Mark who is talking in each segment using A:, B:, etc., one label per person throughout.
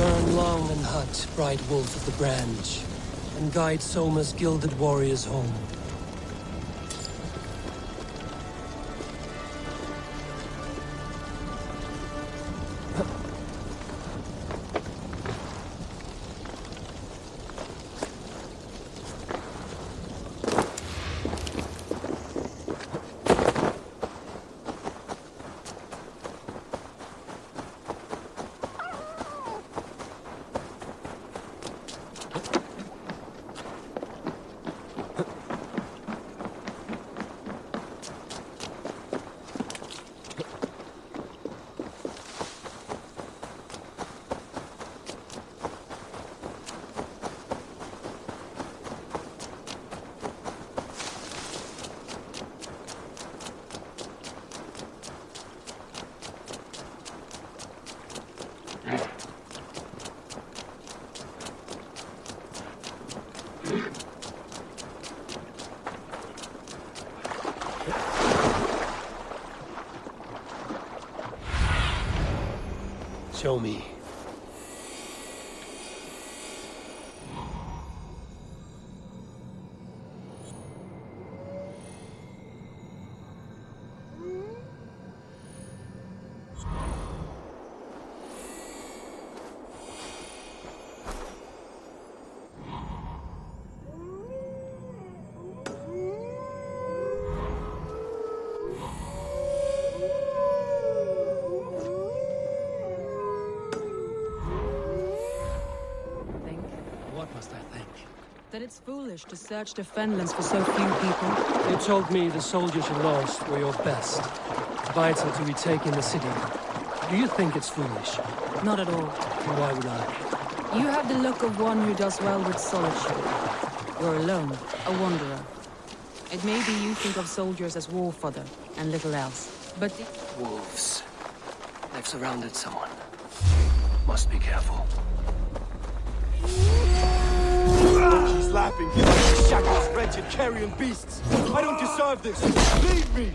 A: Burn long and hut, bright wolf of the branch, and guide Soma's gilded warriors home. Show me.
B: That it's foolish to search the Fenlands for so few people.
A: You told me the soldiers you lost were your best, vital to retaking the city. Do you think it's foolish?
B: Not at all.
A: And why would I?
B: You have the look of one who does well with solitude. You're alone, a wanderer. It may be you think of soldiers as war fodder and little else, but
A: Wolves. They've surrounded someone. Must be careful.
C: She's laughing. Shackles, wretched carrion beasts. I don't deserve this. Leave me.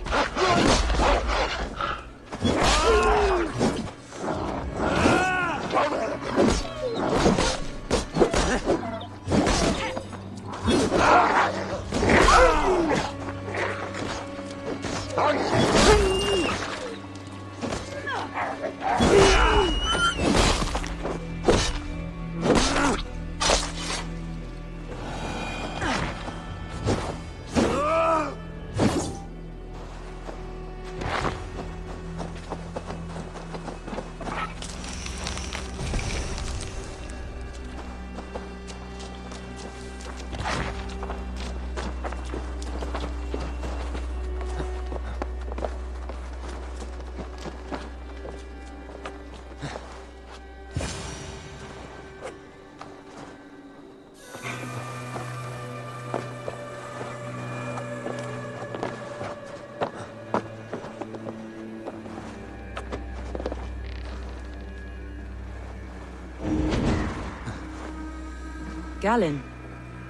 B: Galen,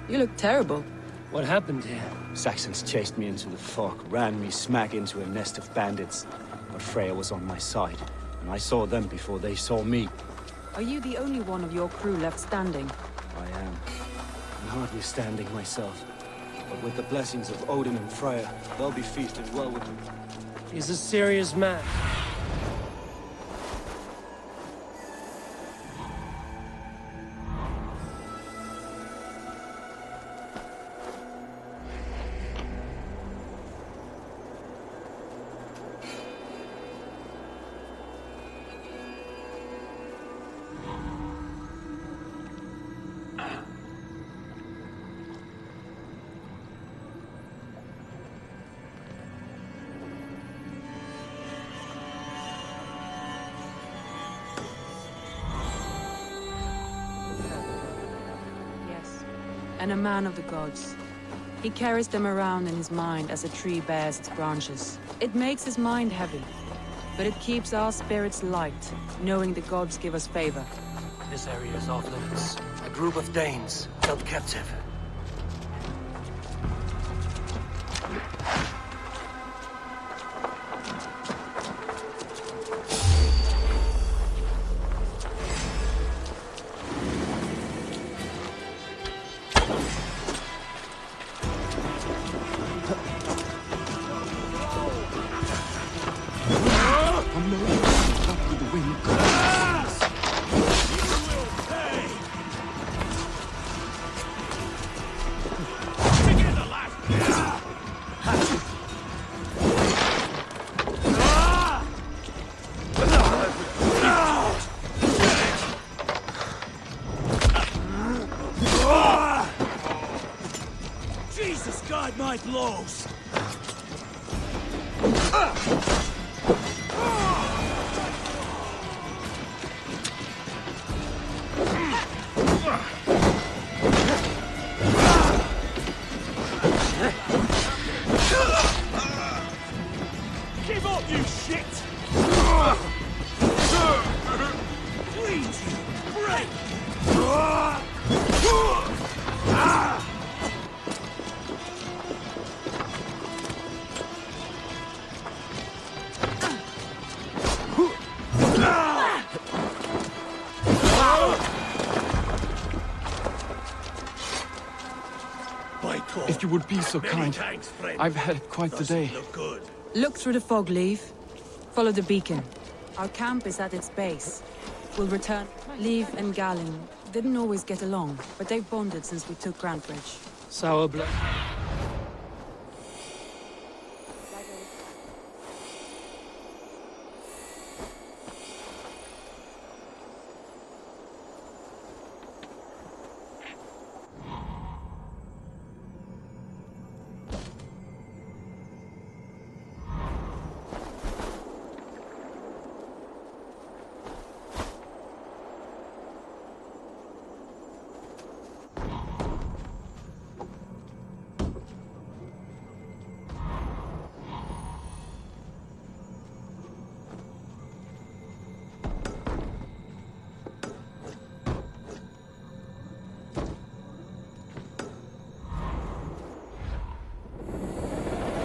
B: you look terrible.
A: What happened here?
D: Saxons chased me into the fog, ran me smack into a nest of bandits. But Freya was on my side, and I saw them before they saw me.
B: Are you the only one of your crew left standing?
D: I am. I'm hardly standing myself. But with the blessings of Odin and Freya, they'll be feasted well with me.
A: He's a serious man.
B: And a man of the gods. He carries them around in his mind as a tree bears its branches. It makes his mind heavy, but it keeps our spirits light, knowing the gods give us favor.
A: This area is off limits. A group of Danes held captive.
C: my blows! Give up, you shit! Please, break!
E: If you would be so kind. I've had quite the day.
B: Look through the fog, Leaf. Follow the beacon. Our camp is at its base. We'll return. Leaf and Galen didn't always get along, but they've bonded since we took Grantbridge.
A: Sour blood.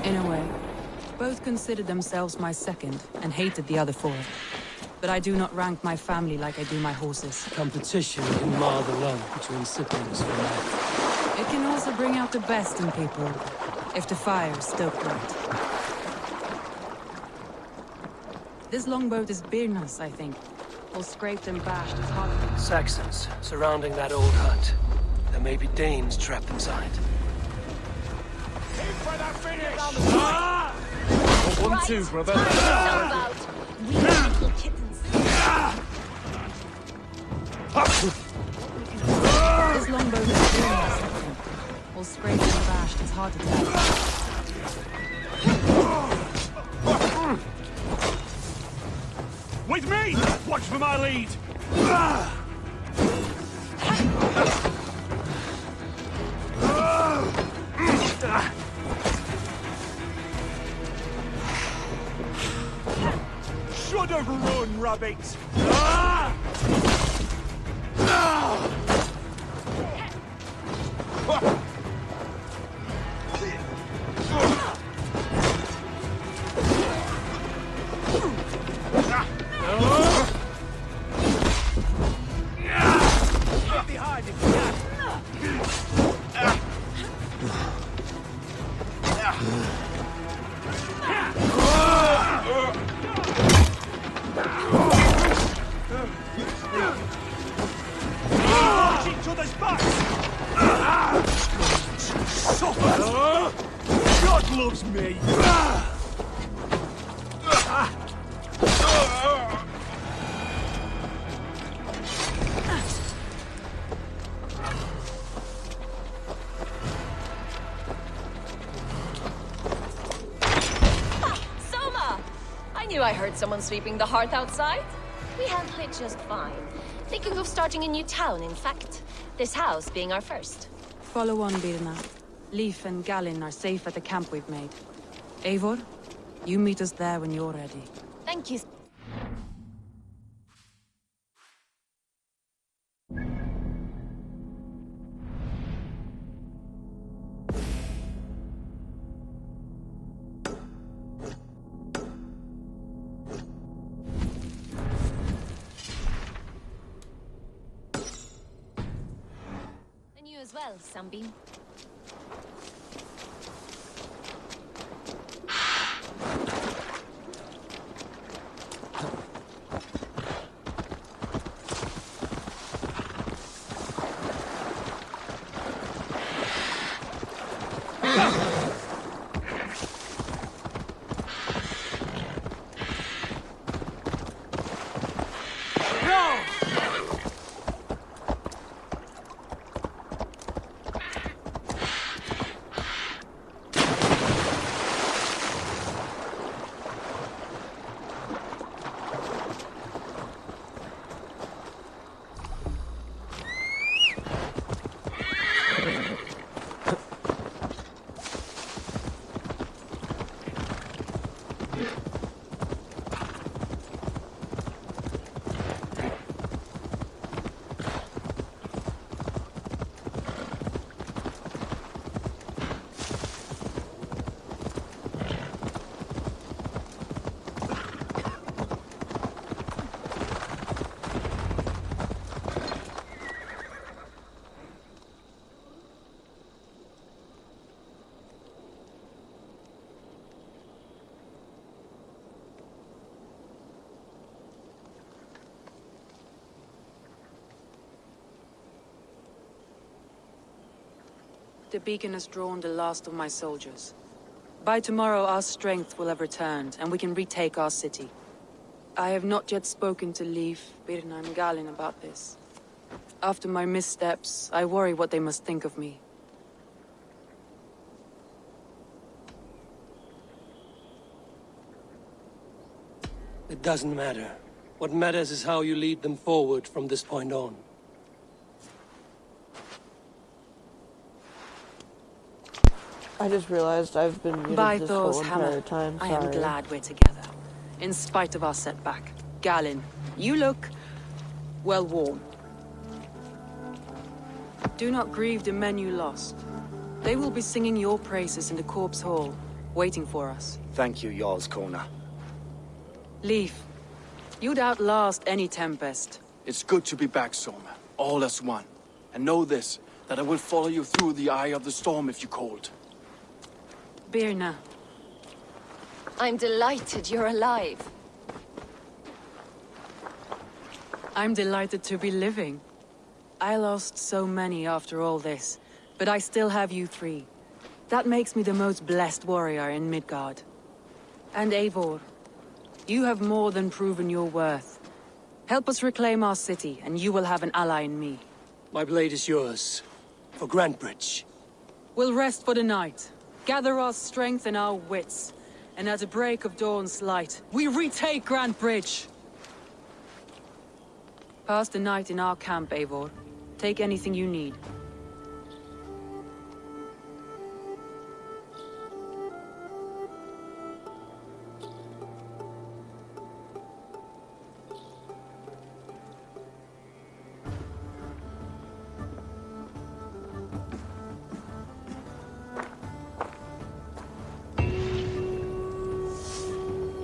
B: In a way, both considered themselves my second and hated the other for it. But I do not rank my family like I do my horses.
A: Competition can mar the love between siblings for life.
B: It can also bring out the best in people, if the fire is stoked right. This longboat is Birna's, I think. All scraped and bashed as hard.
A: Saxons surrounding that old hut. There may be Danes trapped inside.
E: One, two, brother.
F: About we little kittens.
B: This longboat is Birna's, I think. All scraped and bashed as hard to tell.
C: With me! Watch for my lead! Should have run, rabbit! Behind if you can. Watch each other's backs! Suffer! God loves me!
F: Soma! I knew I heard someone sweeping the hearth outside. We handled it just fine. Thinking of starting a new town, in fact. This house being our first.
B: Follow on, Birna. Leif and Galen are safe at the camp we've made. Eivor, you meet us there when you're ready.
F: Thank you. And you as well, Sunbeam.
B: The beacon has drawn the last of my soldiers. By tomorrow, our strength will have returned, and we can retake our city. I have not yet spoken to Leif, Birna, and Galin about this. After my missteps, I worry what they must think of me.
A: It doesn't matter. What matters is how you lead them forward from this point on.
G: I just realized I've been muted
B: By
G: this
B: Thor's
G: whole entire
B: hammer,
G: time.
B: I
G: Sorry.
B: am glad we're together. In spite of our setback. Galin, you look... well worn. Do not grieve the men you lost. They will be singing your praises in the Corpse Hall, waiting for us.
D: Thank you, Jarl's Kona.
B: Leif, you'd outlast any tempest.
E: It's good to be back, Soma. All as one. And know this, that I will follow you through the eye of the storm if you called.
B: Birna,
F: I'm delighted you're alive.
B: I'm delighted to be living. I lost so many after all this, but I still have you three. That makes me the most blessed warrior in Midgard. And Eivor, you have more than proven your worth. Help us reclaim our city, and you will have an ally in me.
A: My blade is yours. For Grantbridge.
B: We'll rest for the night, gather our strength and our wits, and at the break of dawn's light, we retake Grantbridge! Pass the night in our camp, Eivor. Take anything you need.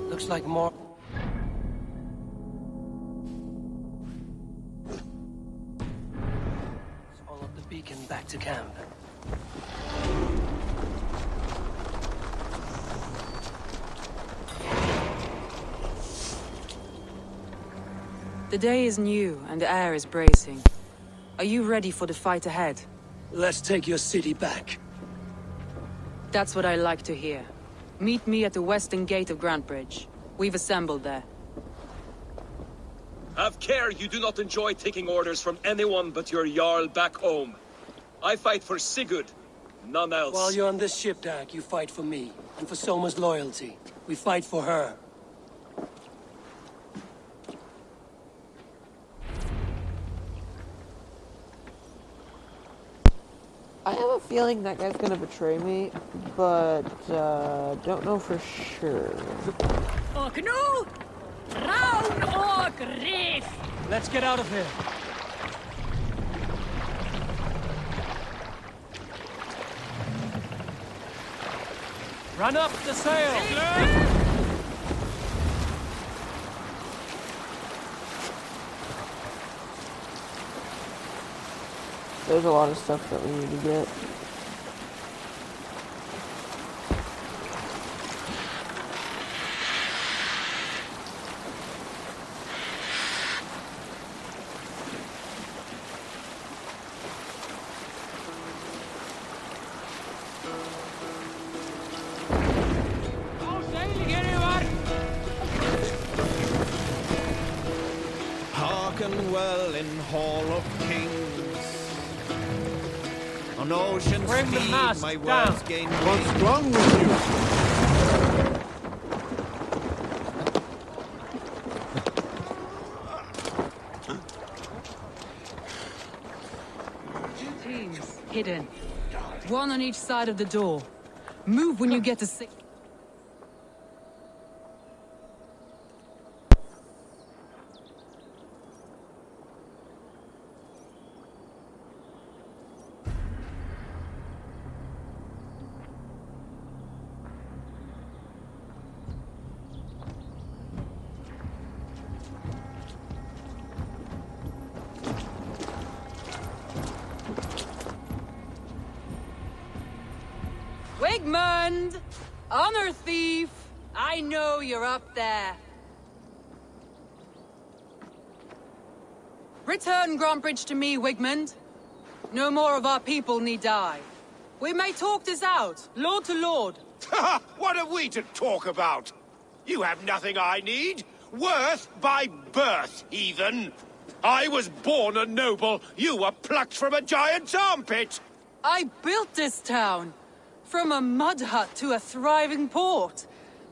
A: Looks like more... Follow the beacon back to camp.
B: The day is new, and the air is bracing. Are you ready for the fight ahead?
A: Let's take your city back.
B: That's what I like to hear. Meet me at the western gate of Grantbridge. We've assembled there.
H: Have care you do not enjoy taking orders from anyone but your Jarl back home. I fight for Sigurd, none else.
A: While you're on this ship, Dak, you fight for me. And for Soma's loyalty. We fight for her.
G: I have a feeling that guy's gonna betray me, but don't know for sure.
A: Let's get out of here. Run up the sail!
G: There's a lot of stuff that we need to get.
I: Hearken well in Hall of Kings. On ocean's
A: Bring the
I: speed,
A: mast
I: my
A: down.
I: words gain
C: What's
I: wings.
C: wrong with you?
B: Teams, hidden. One on each side of the door. Move when you get to six. Wigmund! Honor thief! I know you're up there. Return Grantbridge to me, Wigmund. No more of our people need die. We may talk this out, lord to lord.
J: What are we to talk about? You have nothing I need. Worth by birth, heathen. I was born a noble. You were plucked from a giant's armpit.
B: I built this town. From a mud hut to a thriving port.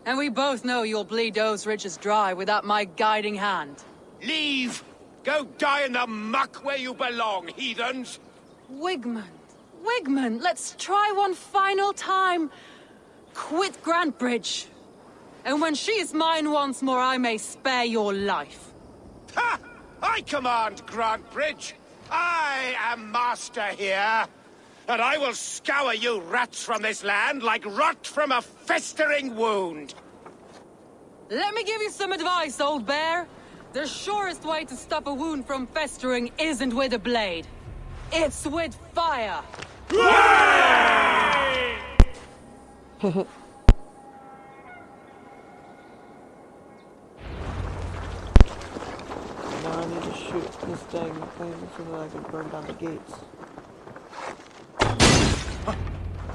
B: And we both know you'll bleed those riches dry without my guiding hand.
J: Leave! Go die in the muck where you belong, heathens!
B: Wigmund, let's try one final time. Quit Grantbridge. And when she is mine once more, I may spare your life.
J: Ha! I command Grantbridge. I am master here. And I will scour you rats from this land like rot from a festering wound.
B: Let me give you some advice, old bear. The surest way to stop a wound from festering isn't with a blade. It's with fire.
G: Now I need to shoot this dang thing so that I can burn down the gates.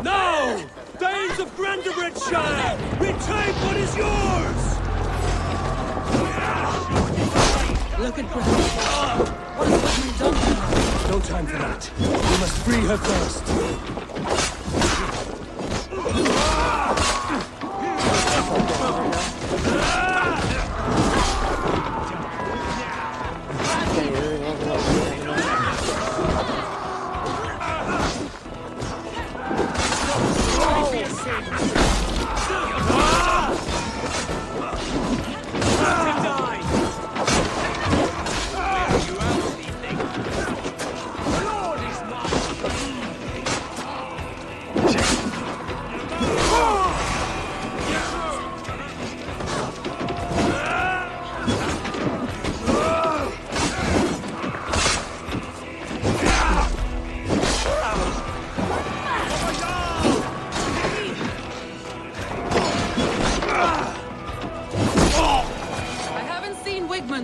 C: No! Danes of Brandenburgshire! Retrieve what is yours!
B: Look at Britain. What has Wigmund done to her?
A: No time for that. We must free her first.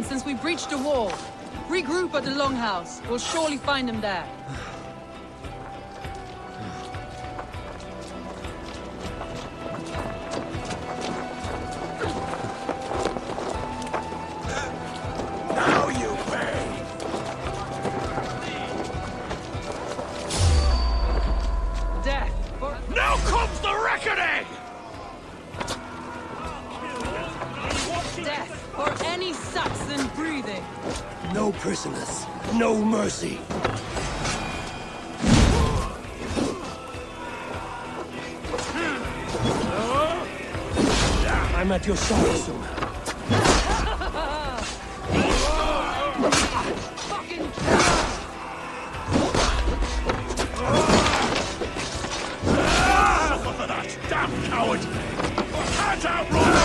B: Since we breached the wall. Regroup at the Longhouse. We'll surely find him there.
J: Now you pay!
B: Death for...
J: Now comes the reckoning!
B: Death for any Saxon breathing.
A: No prisoners. No mercy. I'm at your side soon.
B: Fucking
J: Suffer for that, damn coward! Can't outrun me!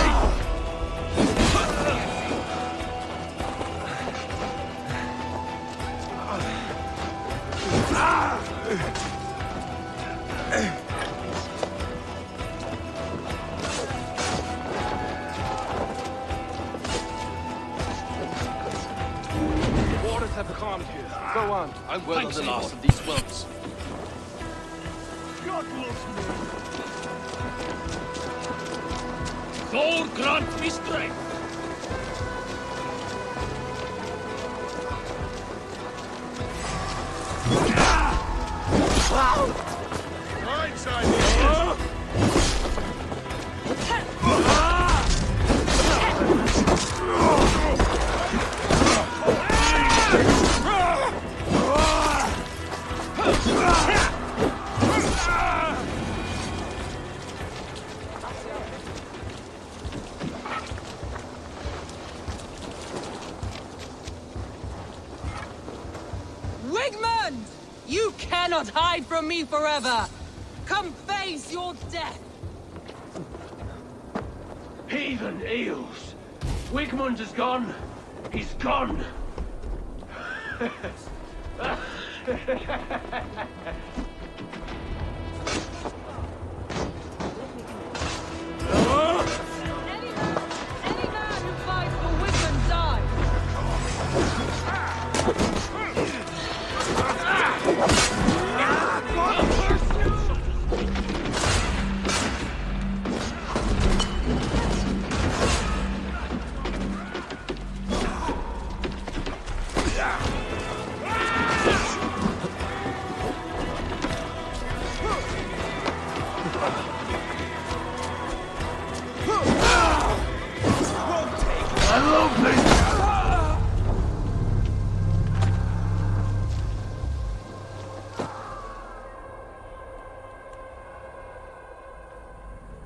H: Waters have calmed here. Go on. I'm well on the last of these welts.
J: God loves me!
H: Thor grant me strength.
J: Right side here!
B: Wigmund! You cannot hide from me forever! Come face your death!
H: Heathen eels. Wigmund is gone. He's gone.
B: Any man who fights for Wigmund dies!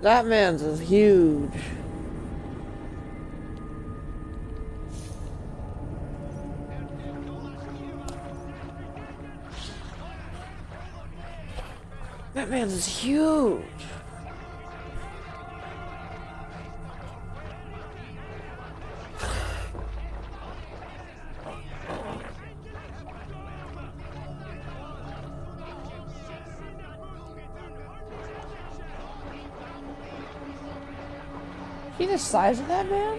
G: That man's is huge. That man's is huge. See the size of that man?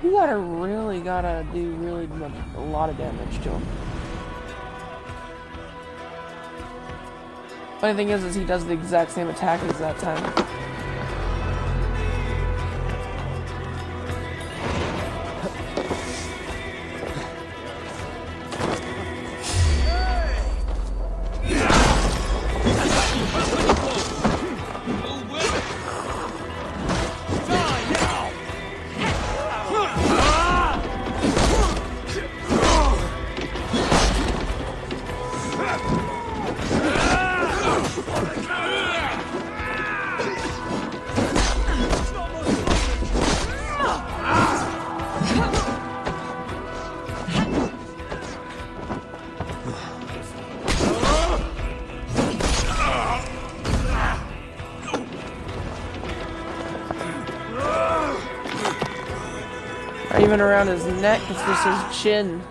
G: You gotta do really a lot of damage to him. Funny thing is he does the exact same attack as that time. Not even around his neck, it's just his chin.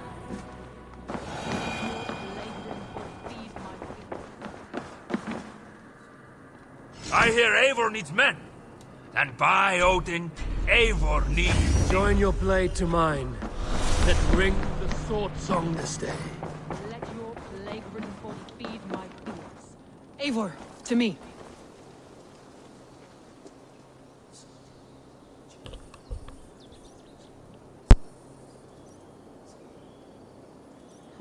K: I hear Eivor needs men. And by Odin, Eivor needs...
A: Join your blade to mine. Let's ring the sword song this day.
B: Let your plague-ridden folk feed my fields. Eivor, to me.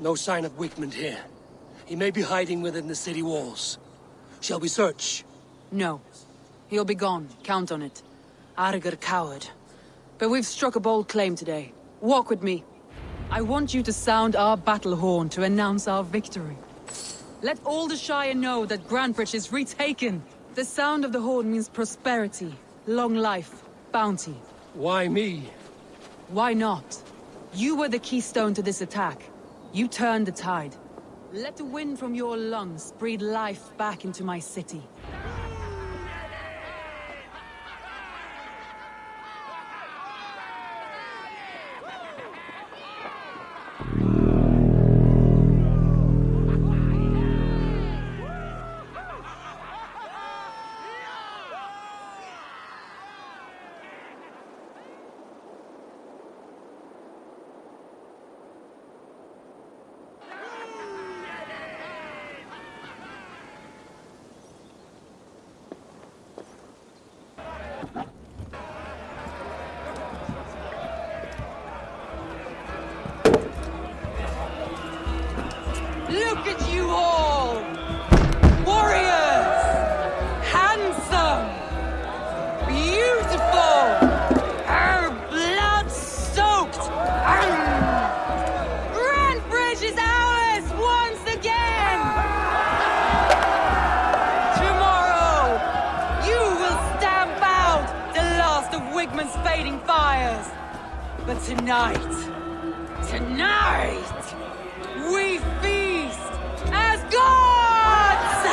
A: No sign of Wigmund here. He may be hiding within the city walls. Shall we search?
B: No. He'll be gone. Count on it. Arger coward. But we've struck a bold claim today. Walk with me. I want you to sound our battle horn to announce our victory. Let all the Shire know that Grantebridge is retaken. The sound of the horn means prosperity, long life, bounty.
A: Why me?
B: Why not? You were the keystone to this attack. You turned the tide. Let the wind from your lungs breathe life back into my city. Look at you all! Warriors! Handsome! Beautiful! Blood-soaked! Grantebridge is ours once again! Tomorrow, you will stamp out the last of Wigmund's fading fires. But tonight, we feast as gods!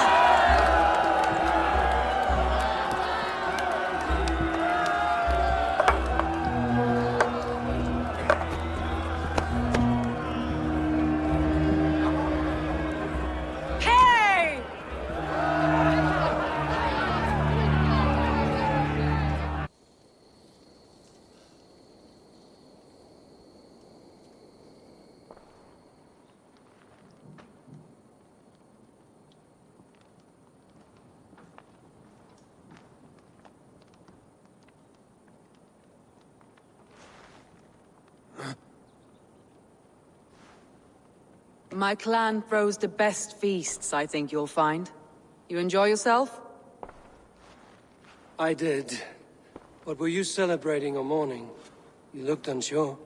B: Hey! My clan throws the best feasts, I think you'll find. You enjoy yourself?
A: I did. But were you celebrating or mourning? You looked unsure.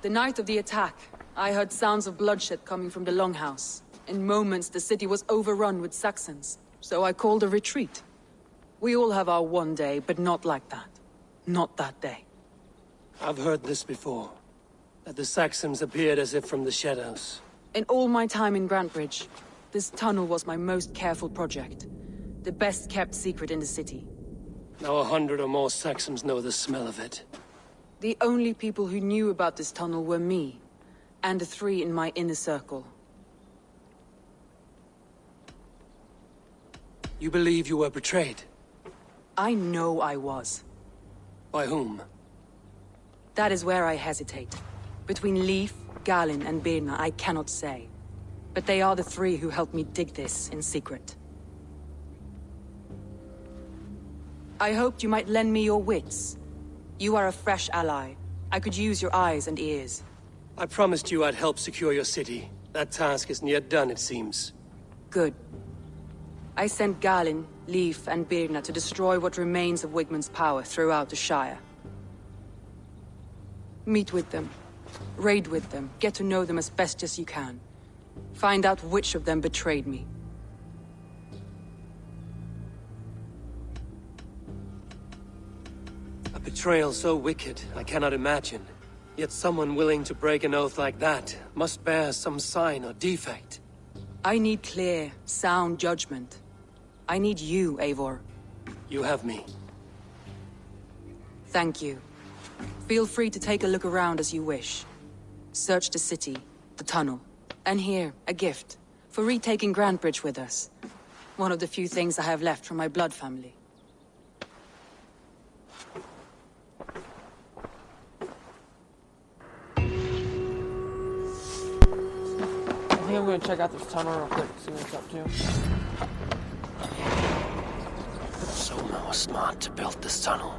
B: The night of the attack, I heard sounds of bloodshed coming from the Longhouse. In moments, the city was overrun with Saxons, so I called a retreat. We all have our one day, but not like that. Not that day.
A: I've heard this before. That the Saxons appeared as if from the shadows.
B: In all my time in Grantbridge, this tunnel was my most careful project. The best kept secret in the city.
A: Now 100 or more Saxons know the smell of it.
B: The only people who knew about this tunnel were me, and the 3 in my inner circle.
A: You believe you were betrayed?
B: I know I was.
A: By whom?
B: That is where I hesitate. Between Leif, Galin, and Birna, I cannot say. But they are the 3 who helped me dig this in secret. I hoped you might lend me your wits. You are a fresh ally. I could use your eyes and ears.
A: I promised you I'd help secure your city. That task isn't yet done, it seems.
B: Good. I sent Galin, Leif, and Birna to destroy what remains of Wigmund's power throughout the Shire. Meet with them. Raid with them. Get to know them as best as you can. Find out which of them betrayed me.
A: A betrayal so wicked, I cannot imagine. Yet someone willing to break an oath like that must bear some sign or defect.
B: I need clear, sound judgment. I need you, Eivor.
A: You have me.
B: Thank you. Feel free to take a look around as you wish. Search the city, the tunnel. And here, a gift. For retaking Grantbridge with us. One of the few things I have left from my blood family.
G: I think I'm gonna check out this tunnel real quick, see what it's up to.
A: Soma was smart to build this tunnel.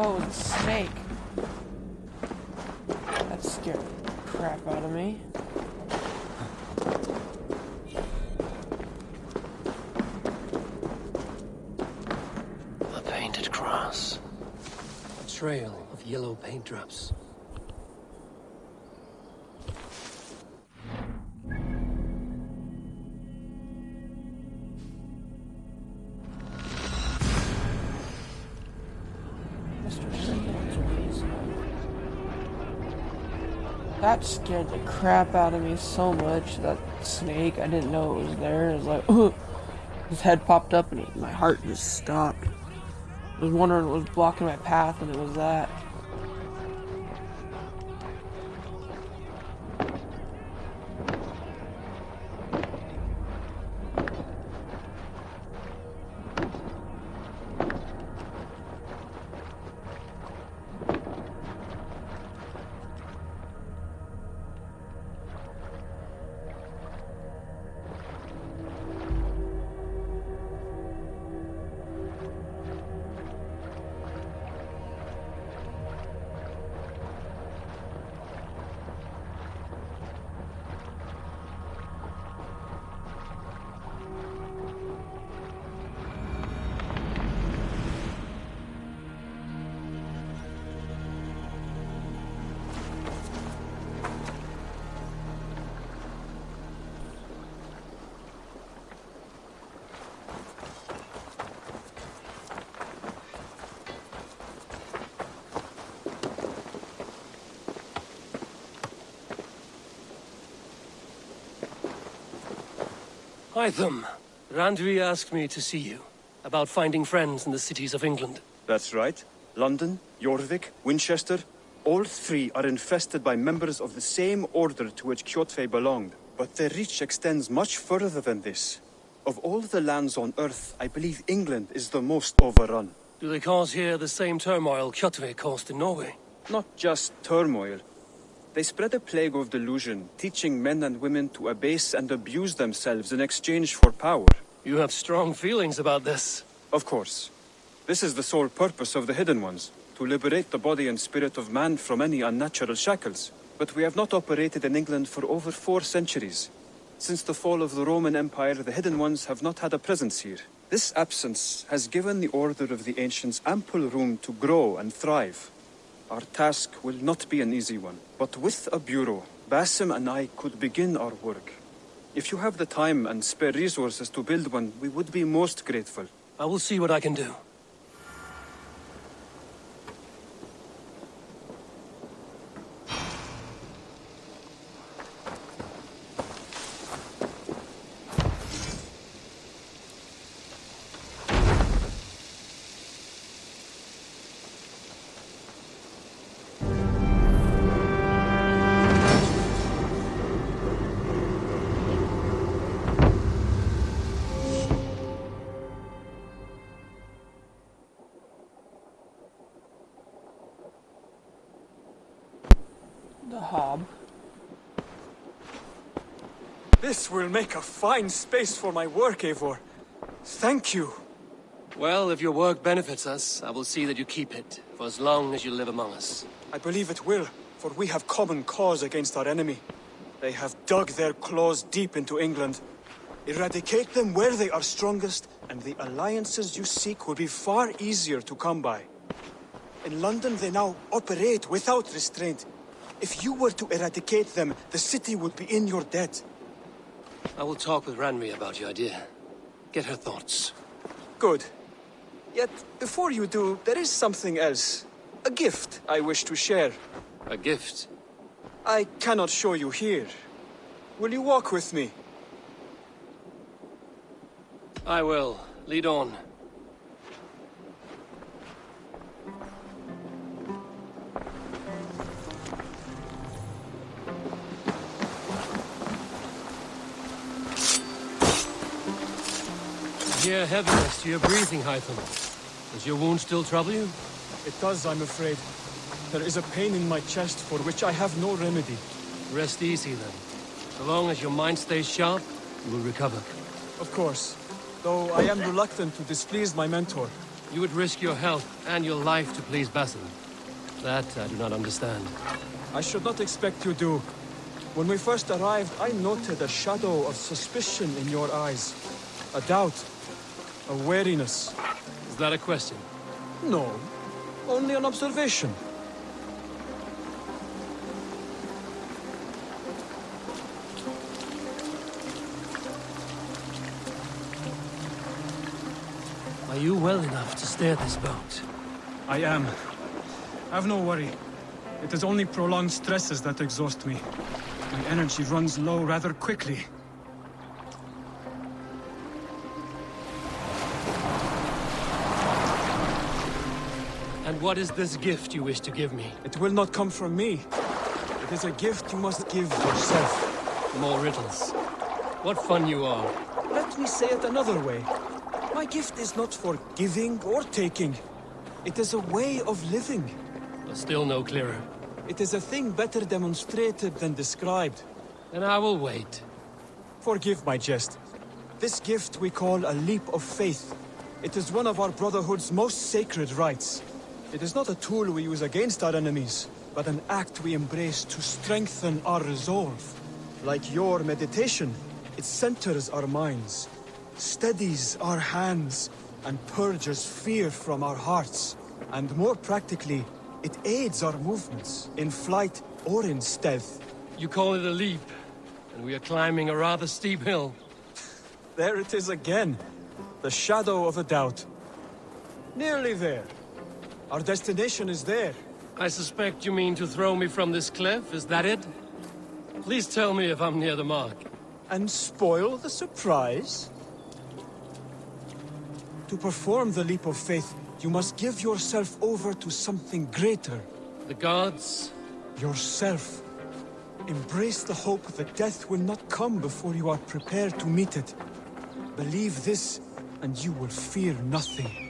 G: Oh, it's a snake. That scared the crap out of me.
A: A painted cross. A trail of yellow paint drops.
G: That scared the crap out of me so much, that snake. I didn't know it was there. It was like, ugh. His head popped up and my heart just stopped. I was wondering what was blocking my path, and it was that.
A: Hytham, Randvi asked me to see you, about finding friends in the cities of England.
C: That's right. London, Jorvik, Winchester, all 3 are infested by members of the same order to which Kjotve belonged. But their reach extends much further than this. Of all the lands on Earth, I believe England is the most overrun.
A: Do they cause here the same turmoil Kjotve caused in Norway?
C: Not just turmoil. They spread a plague of delusion, teaching men and women to abase and abuse themselves in exchange for power.
A: You have strong feelings about this.
C: Of course. This is the sole purpose of the Hidden Ones, to liberate the body and spirit of man from any unnatural shackles. But we have not operated in England for over 4 centuries. Since the fall of the Roman Empire, the Hidden Ones have not had a presence here. This absence has given the Order of the Ancients ample room to grow and thrive. Our task will not be an easy one, but with a bureau, Basim and I could begin our work. If you have the time and spare resources to build one, we would be most grateful.
A: I will see what I can do.
G: The hob.
C: This will make a fine space for my work, Eivor. Thank you.
A: Well, if your work benefits us, I will see that you keep it, for as long as you live among us.
C: I believe it will, for we have common cause against our enemy. They have dug their claws deep into England. Eradicate them where they are strongest, and the alliances you seek will be far easier to come by. In London, they now operate without restraint. If you were to eradicate them, the city would be in your debt.
A: I will talk with Ranri about your idea. Get her thoughts.
C: Good. Yet, before you do, there is something else. A gift I wish to share.
A: A gift?
C: I cannot show you here. Will you walk with me?
A: I will. Lead on. I hear heaviness to your breathing, Hytham. Does your wound still trouble you?
C: It does, I'm afraid. There is a pain in my chest for which I have no remedy.
A: Rest easy, then. So long as your mind stays sharp, you will recover.
C: Of course. Though I am reluctant to displease my mentor.
A: You would risk your health and your life to please Basim. That I do not understand.
C: I should not expect you do. When we first arrived, I noted a shadow of suspicion in your eyes. A doubt. A wariness.
A: Is that a question?
C: No. Only an observation.
A: Are you well enough to steer this boat?
C: I am. Have no worry. It is only prolonged stresses that exhaust me. My energy runs low rather quickly.
A: And what is this gift you wish to give me?
C: It will not come from me. It is a gift you must give yourself.
A: More riddles. What fun you are.
C: Let me say it another way. My gift is not for giving or taking. It is a way of living.
A: But still no clearer.
C: It is a thing better demonstrated than described.
A: Then I will wait.
C: Forgive my jest. This gift we call a leap of faith. It is one of our Brotherhood's most sacred rites. It is not a tool we use against our enemies, but an act we embrace to strengthen our resolve. Like your meditation, it centers our minds, steadies our hands, and purges fear from our hearts. And more practically, it aids our movements, in flight or in stealth.
A: You call it a leap, and we are climbing a rather steep hill.
C: There it is again. The shadow of a doubt. Nearly there. Our destination is there.
A: I suspect you mean to throw me from this cliff, is that it? Please tell me if I'm near the mark.
C: And spoil the surprise? To perform the leap of faith, you must give yourself over to something greater.
A: The gods?
C: Yourself. Embrace the hope that death will not come before you are prepared to meet it. Believe this, and you will fear nothing.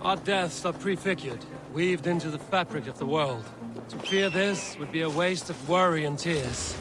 A: Our deaths are prefigured, weaved into the fabric of the world. To fear this would be a waste of worry and tears.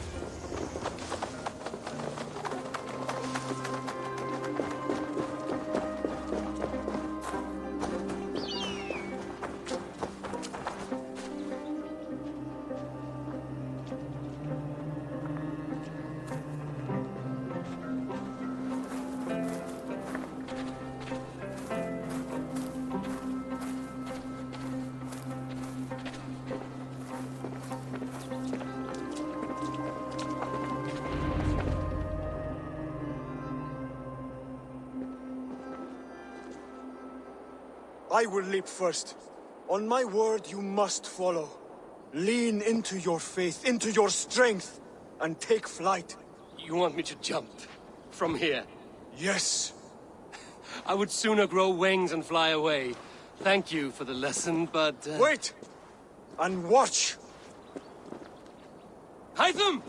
C: I will leap first. On my word, you must follow. Lean into your faith, into your strength, and take flight.
A: You want me to jump? From here?
C: Yes.
A: I would sooner grow wings and fly away. Thank you for the lesson, but...
C: Wait! And watch!
A: Hytham!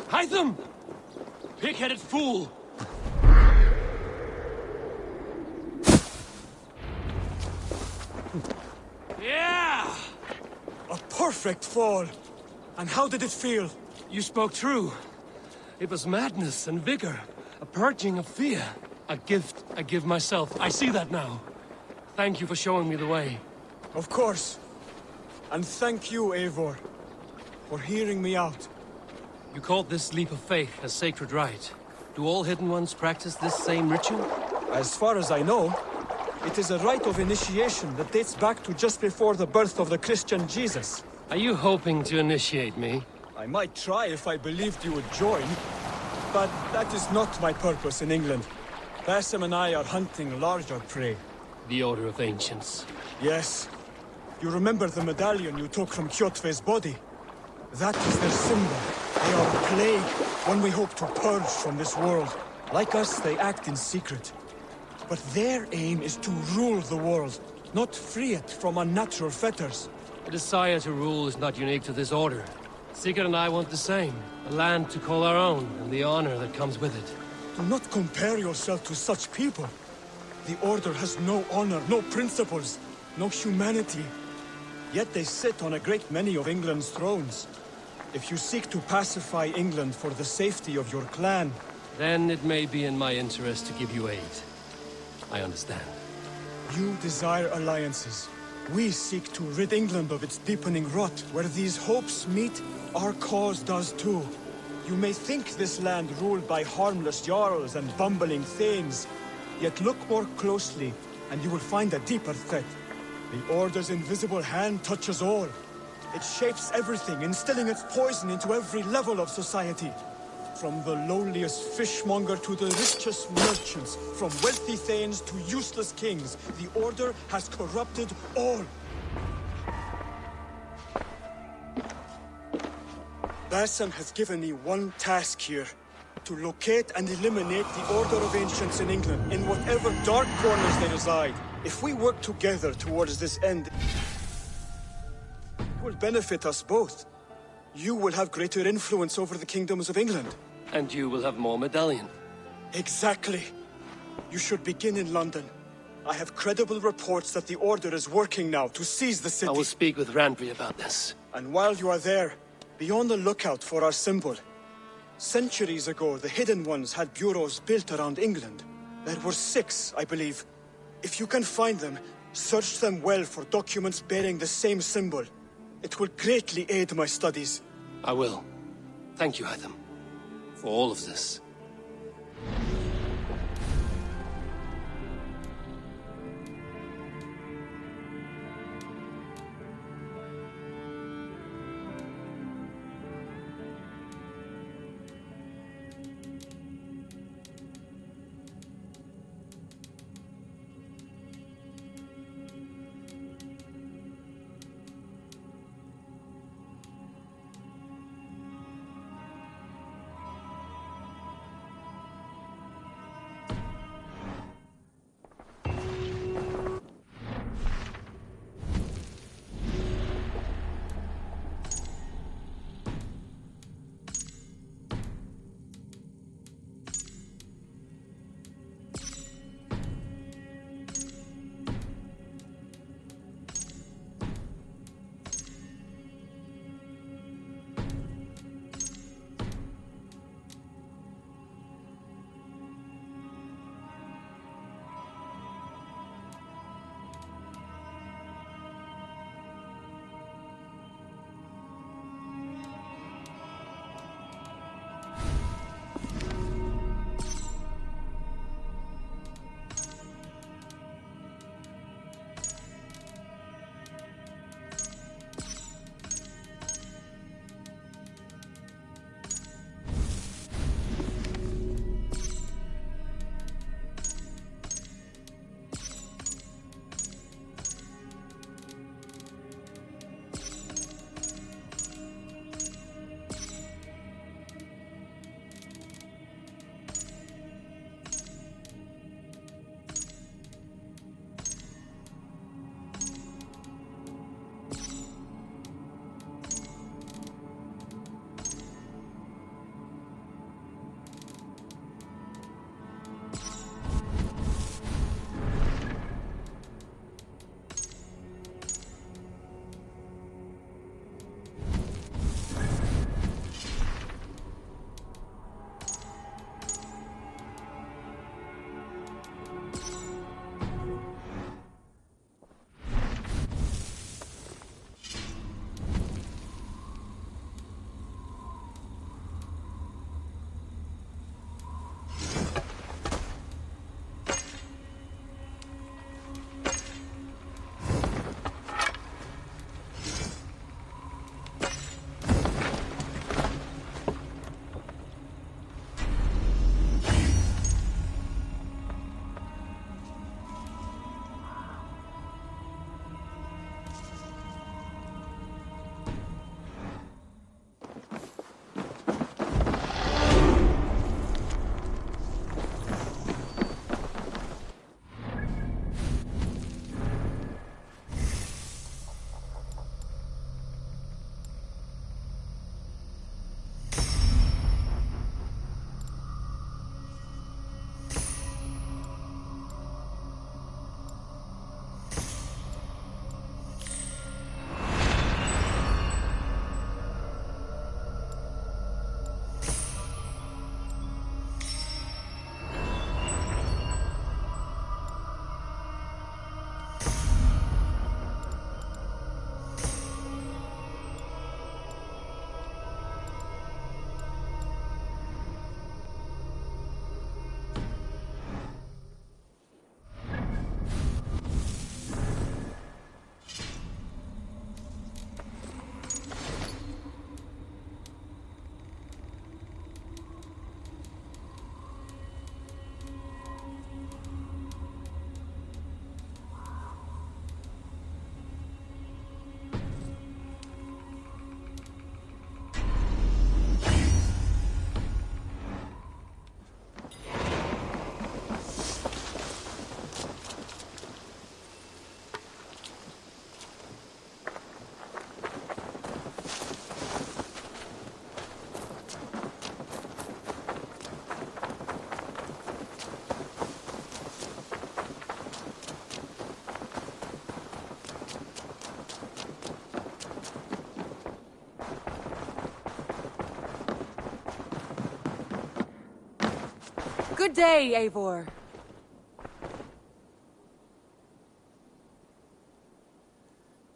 A: Hytham! Pig-headed fool! Yeah!
C: A perfect fall! And how did it feel?
A: You spoke true. It was madness and vigor. A purging of fear. A gift I give myself. I see that now. Thank you for showing me the way.
C: Of course. And thank you, Eivor, for hearing me out.
A: You called this leap of faith a sacred rite. Do all Hidden Ones practice this same ritual?
C: As far as I know, it is a rite of initiation that dates back to just before the birth of the Christian Jesus.
A: Are you hoping to initiate me?
C: I might try if I believed you would join, but that is not my purpose in England. Basim and I are hunting larger prey.
A: The Order of Ancients.
C: Yes. You remember the medallion you took from Kjotve's body? That is their symbol. They are a plague, one we hope to purge from this world. Like us, they act in secret. But their aim is to rule the world, not free it from unnatural fetters.
A: The desire to rule is not unique to this order. Sigurd and I want the same. A land to call our own, and the honor that comes with it.
C: Do not compare yourself to such people. The Order has no honor, no principles, no humanity. Yet they sit on a great many of England's thrones. If you seek to pacify England for the safety of your clan...
A: Then it may be in my interest to give you aid. I understand.
C: You desire alliances. We seek to rid England of its deepening rot. Where these hopes meet, our cause does too. You may think this land ruled by harmless jarls and bumbling thanes. Yet look more closely, and you will find a deeper threat. The Order's invisible hand touches all. It shapes everything, instilling its poison into every level of society. From the lowliest fishmonger to the richest merchants, from wealthy thanes to useless kings, the Order has corrupted all. Basim has given me one task here. To locate and eliminate the Order of Ancients in England, in whatever dark corners they reside. If we work together towards this end, it will benefit us both. You will have greater influence over the kingdoms of England.
A: And you will have more medallion.
C: Exactly. You should begin in London. I have credible reports that the Order is working now to seize the city.
A: I will speak with Randvi about this.
C: And while you are there, be on the lookout for our symbol. Centuries ago, the Hidden Ones had bureaus built around England. There were 6, I believe. If you can find them, search them well for documents bearing the same symbol. It will greatly aid my studies.
A: I will. Thank you, Hytham, for all of this.
B: Good day, Eivor.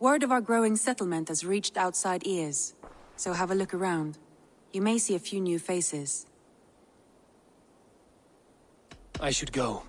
B: Word of our growing settlement has reached outside ears, so have a look around. You may see a few new faces.
A: I should go.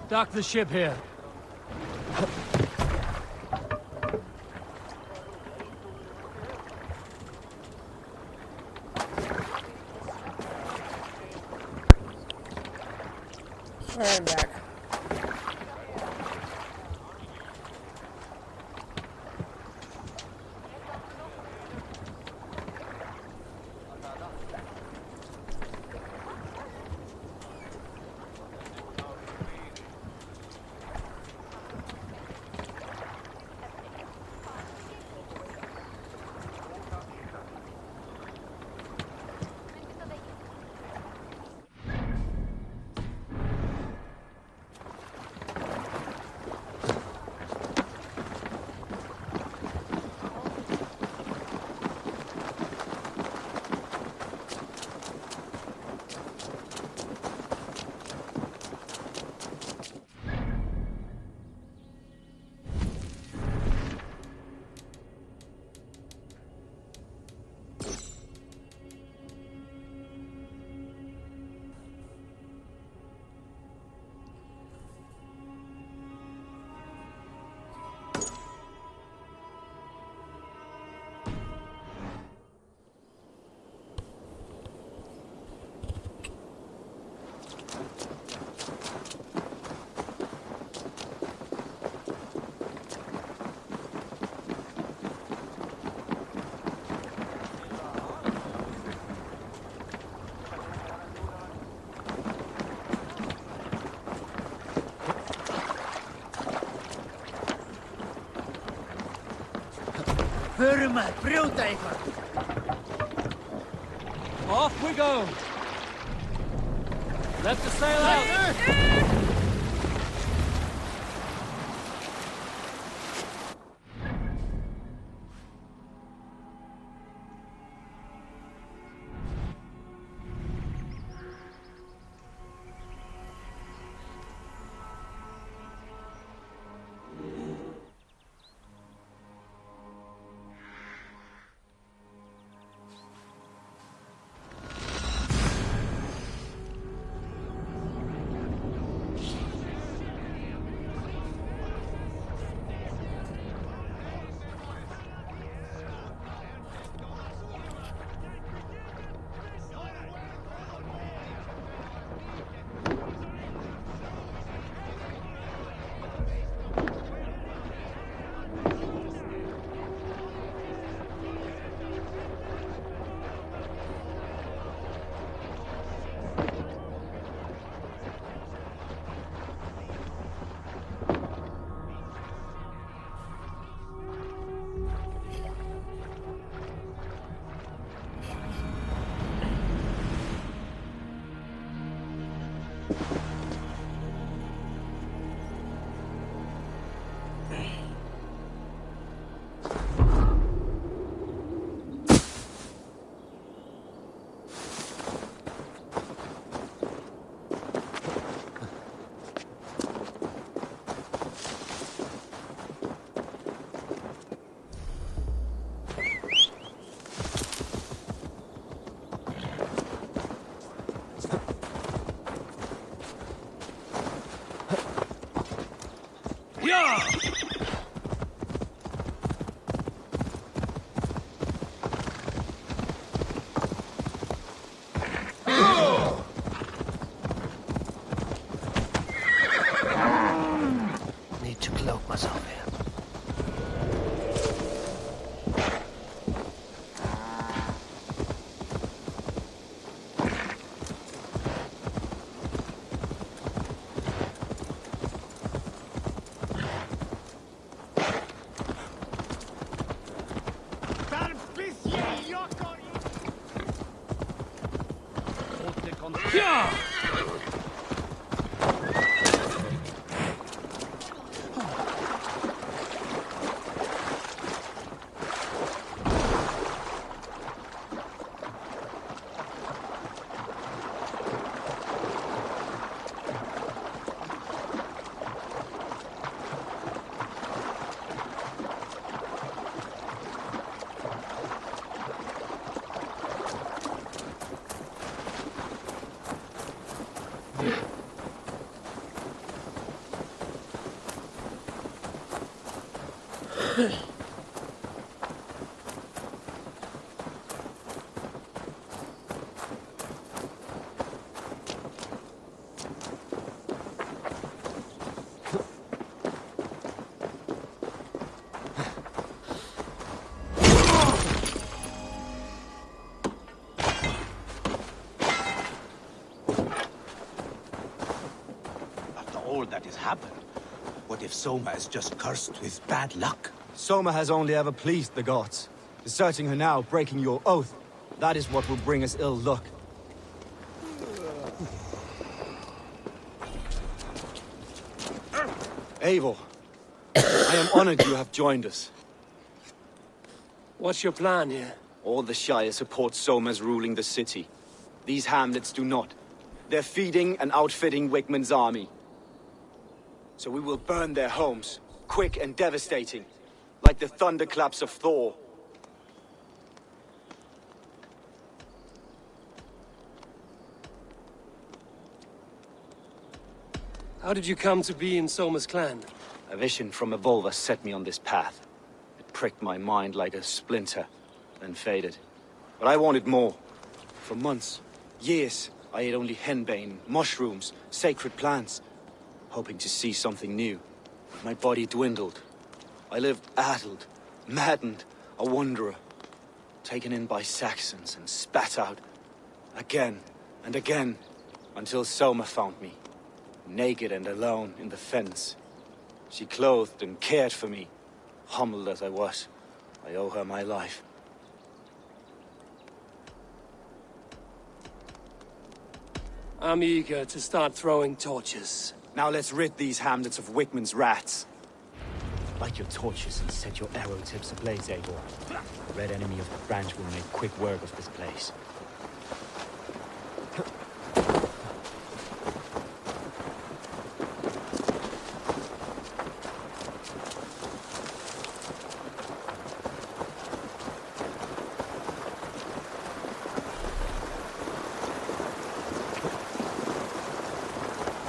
A: Dock the ship here.
G: Alright, I'm back.
A: Off we go! Let the sail out!
L: After all that has happened, what if Soma is just cursed with bad luck?
D: Soma has only ever pleased the gods. Deserting her now, breaking your oath, that is what will bring us ill luck. Eivor, I am honored you have joined us.
A: What's your plan here?
D: All the Shire support Soma's ruling the city. These hamlets do not. They're feeding and outfitting Wickman's army. So we will burn their homes, quick and devastating, like the thunderclaps of Thor.
A: How did you come to be in Soma's clan?
D: A vision from a Volva set me on this path. It pricked my mind like a splinter, then faded. But I wanted more. For months, years, I ate only henbane, mushrooms, sacred plants, hoping to see something new. But my body dwindled. I lived addled, maddened, a wanderer, taken in by Saxons and spat out, again and again, until Soma found me, naked and alone in the fens. She clothed and cared for me, humbled as I was. I owe her my life.
A: I'm eager to start throwing torches.
D: Now let's rid these hamlets of Wickman's rats. Light your torches and set your arrow tips ablaze, Eivor. The red enemy of the branch will make quick work of this place.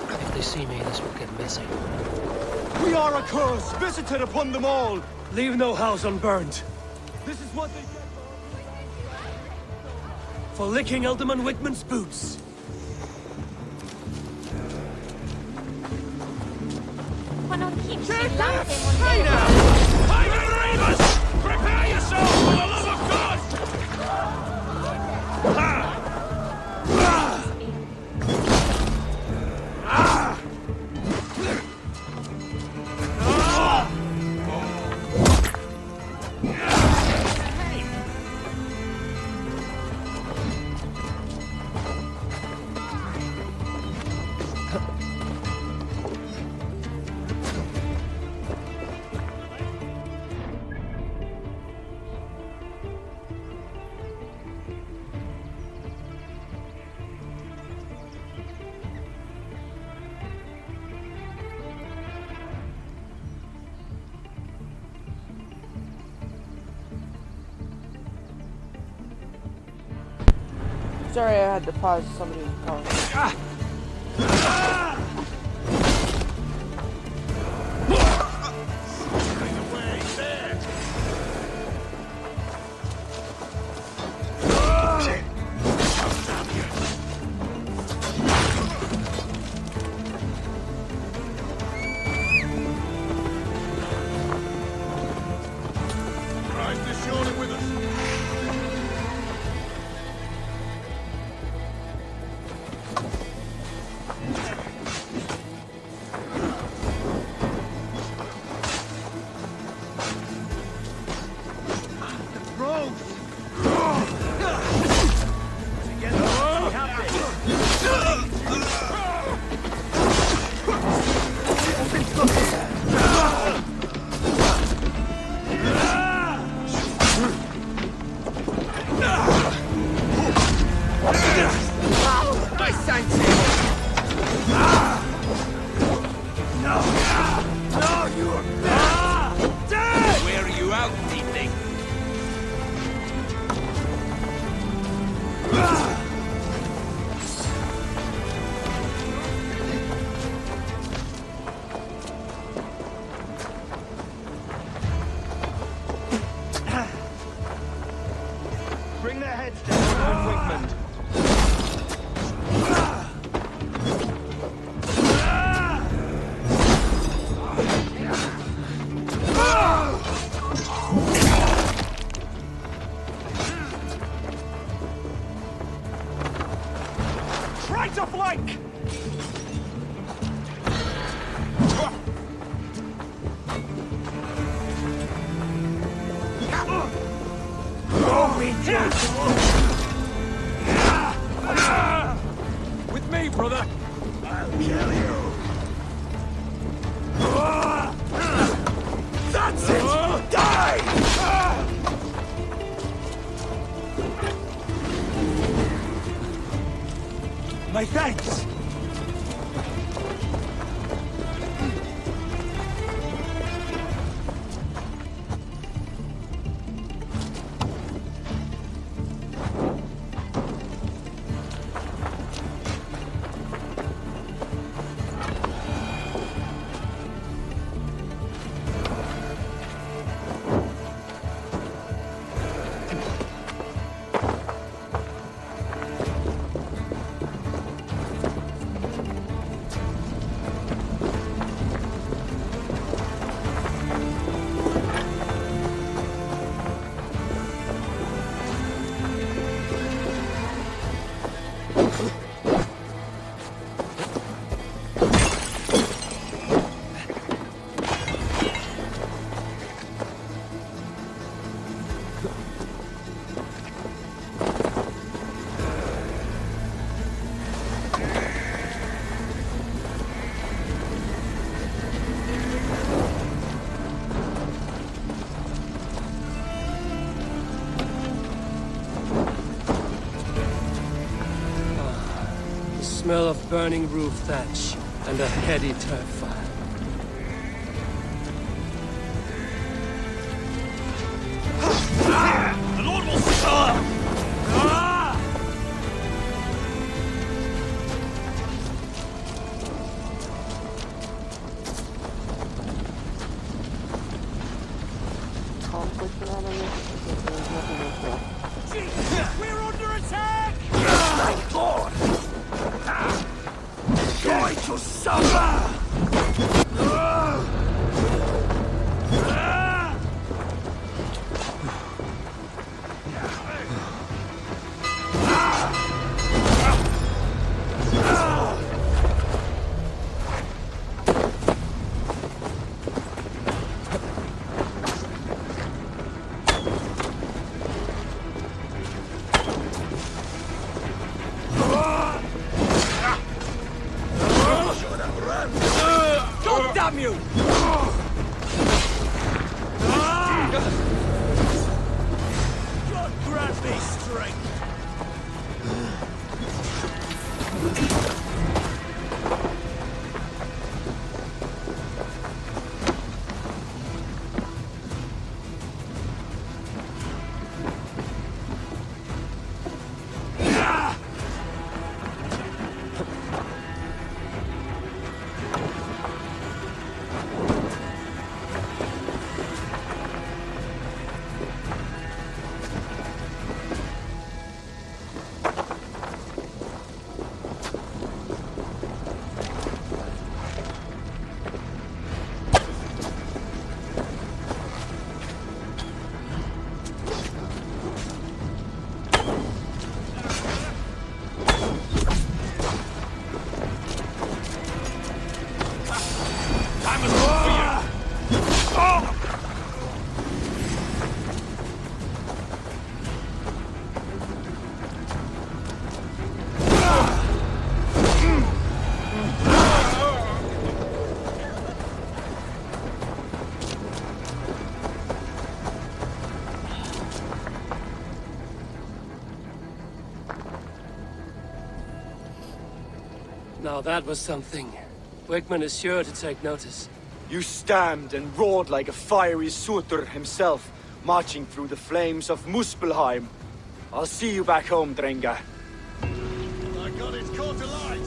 A: If they see me, this will get messy.
D: We are a curse visited upon them all!
A: Leave no house unburned.
D: This is what they get
A: for licking Alderman Wickman's boots.
K: Hey now! Ivan Remus! Prepare yourself for the love of God!
G: Sorry, I had to pause. Somebody was calling.
I: Bring their heads to Wickman.
K: Try to flank! With me, brother! I'll kill you! That's it! Die! My thanks!
A: Smell of burning roof thatch and a heady turf fire.
K: The Lord will serve! We're under attack! My God! Going to suffer! God damn you! God grant me strength!
A: Now that was something. Wickman is sure to take notice.
D: You stamped and roared like a fiery Sutur himself, marching through the flames of Muspelheim. I'll see you back home, Drenga.
K: My God, it's caught alight!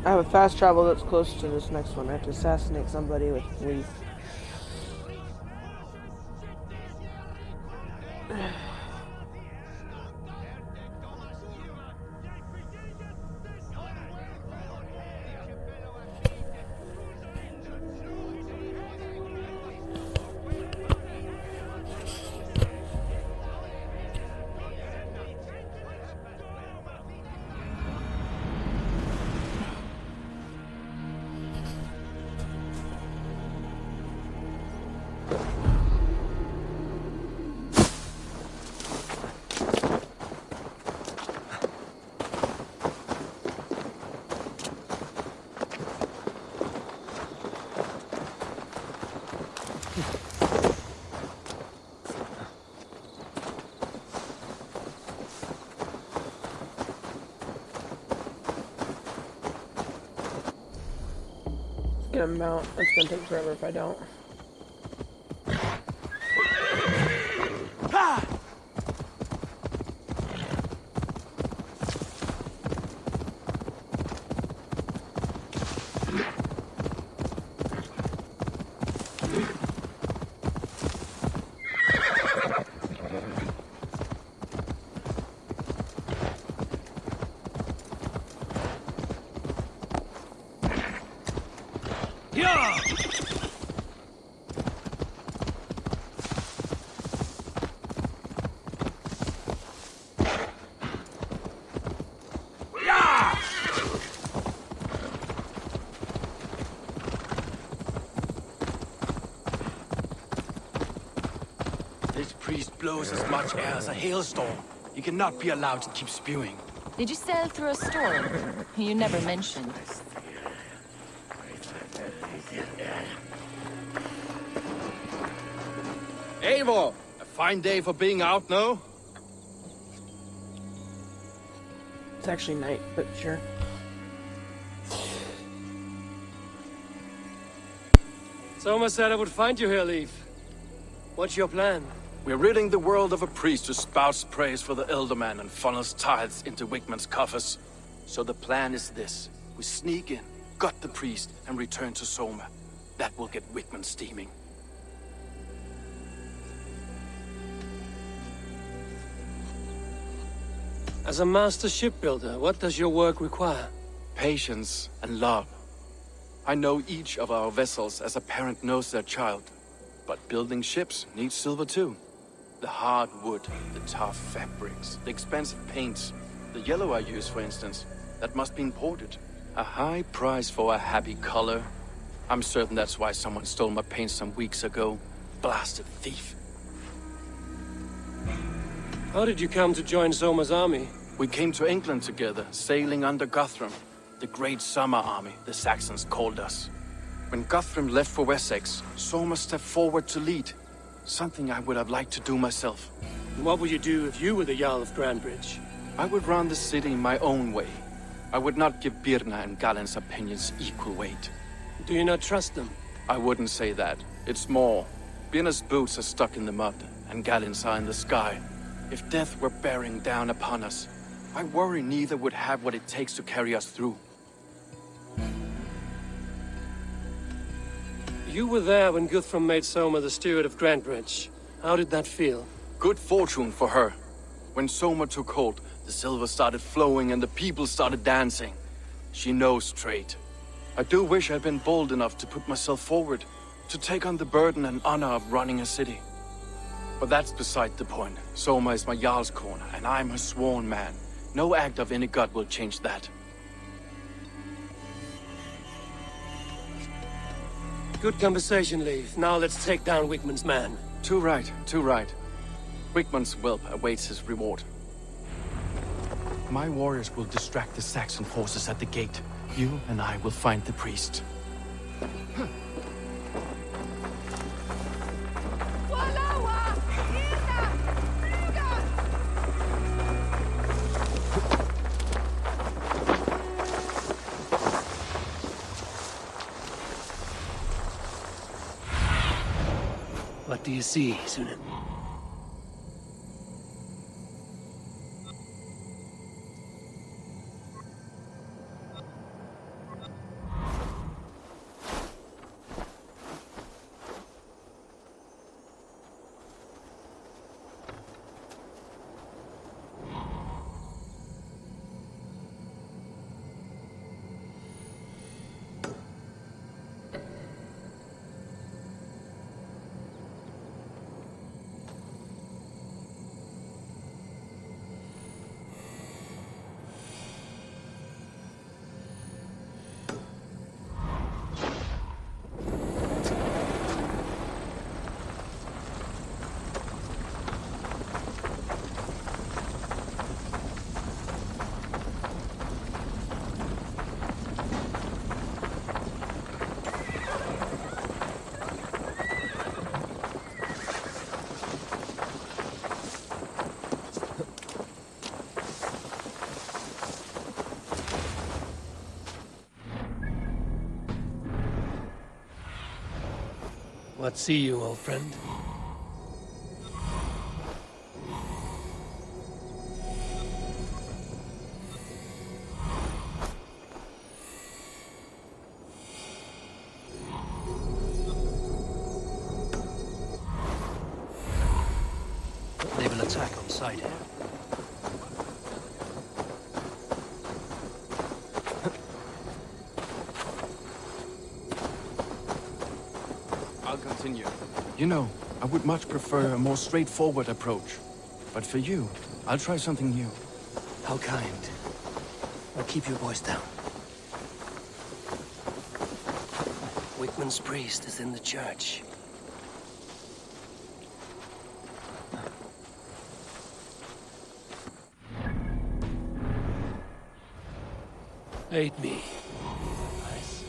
G: I have a fast travel that's close to this next one. I have to assassinate somebody with Leaf. Gonna mount. It's gonna take forever if I don't.
A: Yeah!
E: This priest blows as much air as a hailstorm. He cannot be allowed to keep spewing.
F: Did you sail through a storm? You never mentioned.
I: Eivor! A fine day for being out, no?
G: It's actually night, but sure.
A: Soma said I would find you here, Leaf. What's your plan?
E: We're ridding the world of a priest who spouts praise for the Elderman and funnels tithes into Wickman's coffers. So the plan is this. We sneak in, gut the priest, and return to Soma. That will get Wickman steaming.
A: As a master shipbuilder, what does your work require?
E: Patience and love. I know each of our vessels as a parent knows their child. But building ships needs silver too. The hard wood, the tough fabrics, the expensive paints. The yellow I use, for instance, that must be imported. A high price for a happy color. I'm certain that's why someone stole my paint some weeks ago. Blasted thief.
A: How did you come to join Soma's army?
E: We came to England together, sailing under Guthrum. The Great Summer Army, the Saxons called us. When Guthrum left for Wessex, Soma stepped forward to lead. Something I would have liked to do myself.
A: What would you do if you were the Jarl of Grandbridge?
E: I would run the city my own way. I would not give Birna and Galen's opinions equal weight.
A: Do you not trust them?
E: I wouldn't say that. It's more. Birna's boots are stuck in the mud, and Galen's are in the sky. If death were bearing down upon us, I worry neither would have what it takes to carry us through.
A: You were there when Guthrum made Soma the steward of Grandbridge. How did that feel?
E: Good fortune for her. When Soma took hold, the silver started flowing and the people started dancing. She knows trade. I do wish I'd been bold enough to put myself forward, to take on the burden and honor of running a city. But that's beside the point. Soma is my Jarl's corner, and I'm her sworn man. No act of any god will change that.
A: Good conversation, Leif. Now let's take down Wickman's man.
E: Too right, too right. Wickman's whelp awaits his reward. My warriors will distract the Saxon forces at the gate. You and I will find the priest.
A: What do you see, Sunan? What see you, old friend? Naval attack on sight.
E: I'll continue. You know, I would much prefer a more straightforward approach. But for you, I'll try something new.
A: How kind. Now keep your voice down. Wickman's priest is in the church. Aid me. Nice.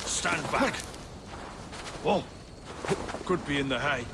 K: Stand back. Oh, could be in the hay.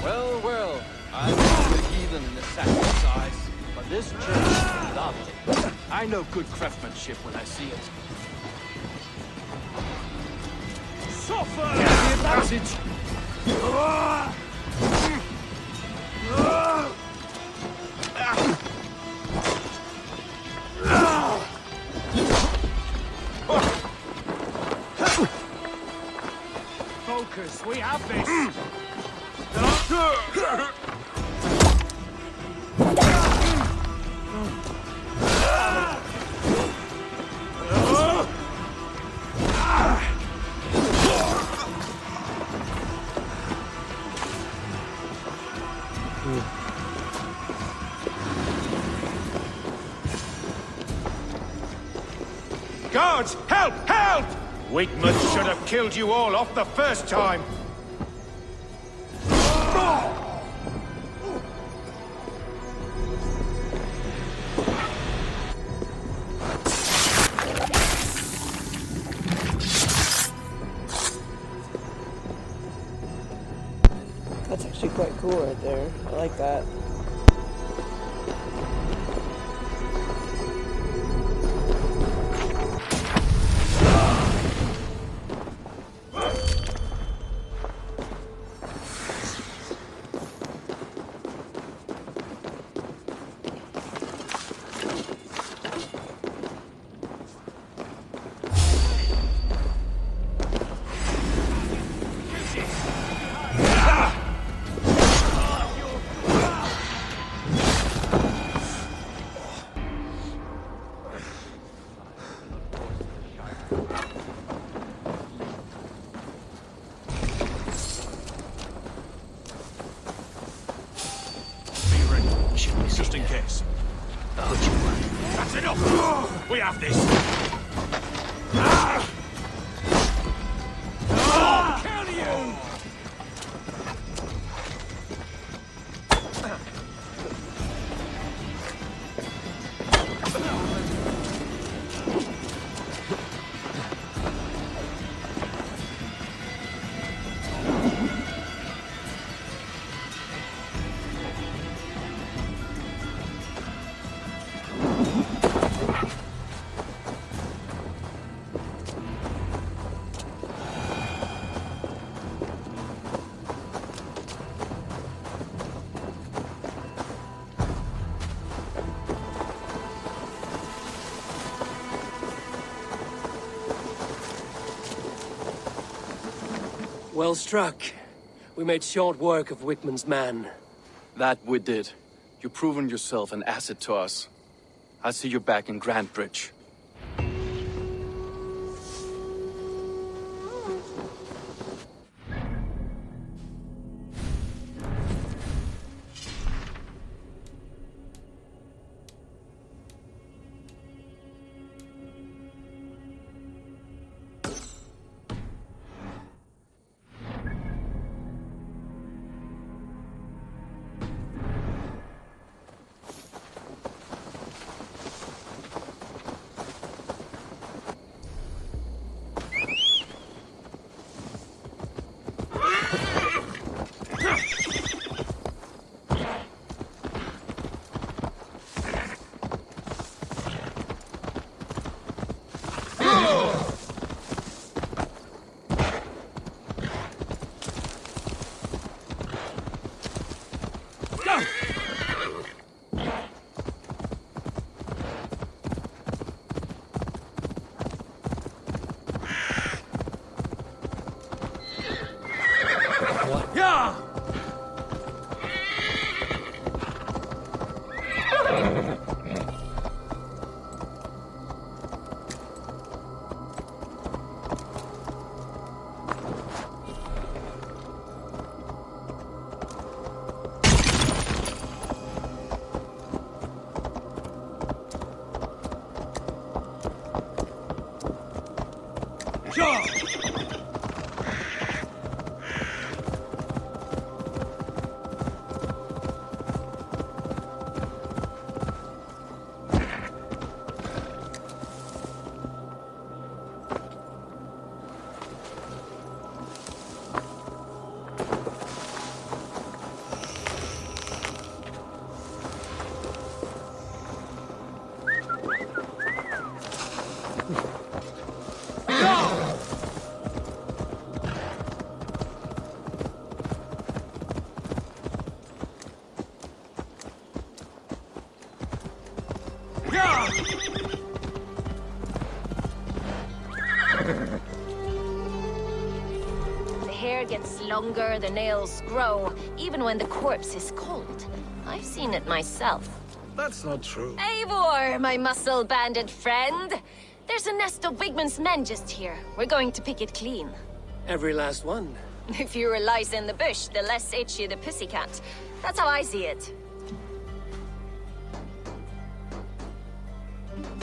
E: Well, well, I'm not a heathen in the sacrifice, but this church is lovely. I know good craftsmanship when I see it.
K: Suffer! Get the advantage!
A: Focus, we have this!
J: Guards, help! Help! Wickman should have killed you all off the first time.
G: That's actually quite cool right there. I like that.
K: just in case. That's enough! We have this! Kill you!
A: Well struck. We made short work of Wickman's man.
E: That we did. You've proven yourself an asset to us. I'll see you back in Grantbridge.
F: The hair gets longer, the nails grow, even when the corpse is cold. I've seen it myself.
K: That's not true.
F: Eivor, my muscle-banded friend! There's a nest of Wigman's men just here. We're going to pick it clean.
A: Every last one.
F: The fewer lice in the bush, the less itchy the pussycat. That's how I see it.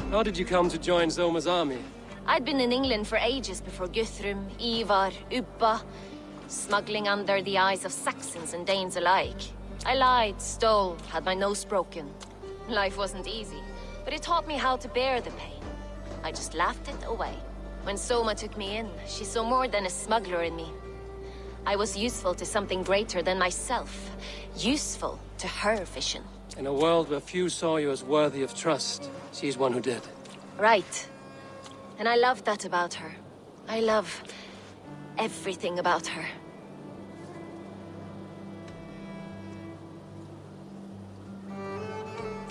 A: How did you come to join Zoma's army?
F: I'd been in England for ages before Guthrum, Ivar, Ubba, smuggling under the eyes of Saxons and Danes alike. I lied, stole, had my nose broken. Life wasn't easy, but it taught me how to bear the pain. I just laughed it away. When Soma took me in, she saw more than a smuggler in me. I was useful to something greater than myself. Useful to her vision.
A: In a world where few saw you as worthy of trust, she's one who did.
F: Right. And I love that about her. I love everything about her.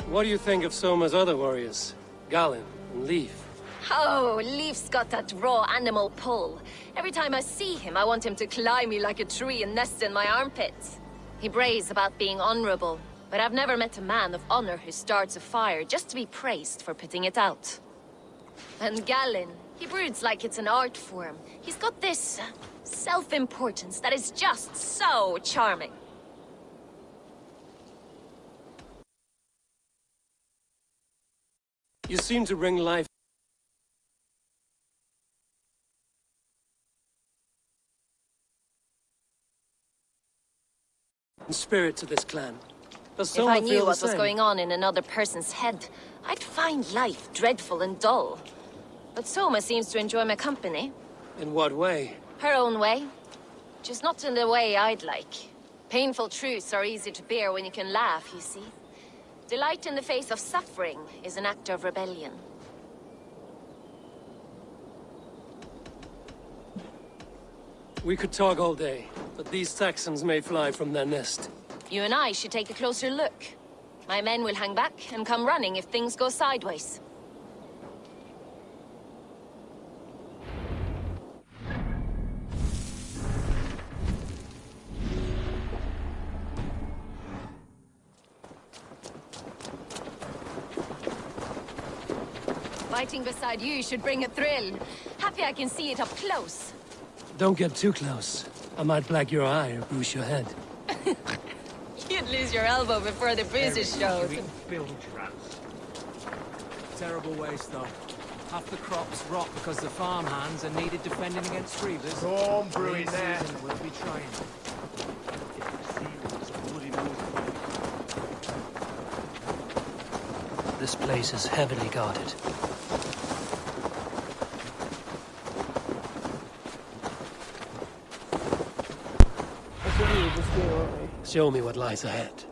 A: What do you think of Soma's other warriors? Galinn and Leif?
F: Oh, Leif's got that raw animal pull. Every time I see him, I want him to climb me like a tree and nest in my armpits. He brays about being honorable, but I've never met a man of honor who starts a fire just to be praised for putting it out. And Galinn, he broods like it's an art form. He's got this self-importance that is just so charming.
A: You seem to bring life and spirit to this clan. Does
F: If I
A: Soma
F: knew
A: feel the
F: what was
A: same?
F: going on in another person's head, I'd find life dreadful and dull. But Soma seems to enjoy my company.
A: In what way?
F: Her own way. Just not in the way I'd like. Painful truths are easy to bear when you can laugh, you see. Delight in the face of suffering is an act of rebellion.
A: We could talk all day, but these Saxons may fly from their nest.
F: You and I should take a closer look. My men will hang back and come running if things go sideways. Fighting beside you should bring a thrill. Happy I can see it up close.
A: Don't get too close. I might black your eye or bruise your head.
F: You'd lose your elbow before the bruises showed.
M: Terrible waste, though. Half the crops rot because the farmhands are needed defending against reavers.
J: Storm brewing
M: This
J: there.
M: season we'll be trying.
A: This place is heavily guarded.
G: That's what you just do, aren't we?
A: Show me what lies ahead.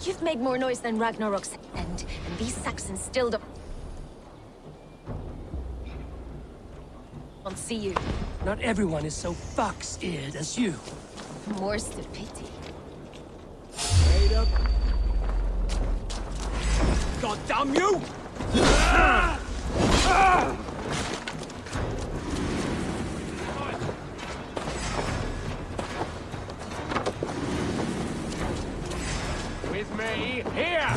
F: You've made more noise than Ragnarok's end, and these Saxons still don't see you.
A: Not everyone is so fox-eared as you.
F: More's the pity.
M: Wait up. God damn you!
J: With me, here!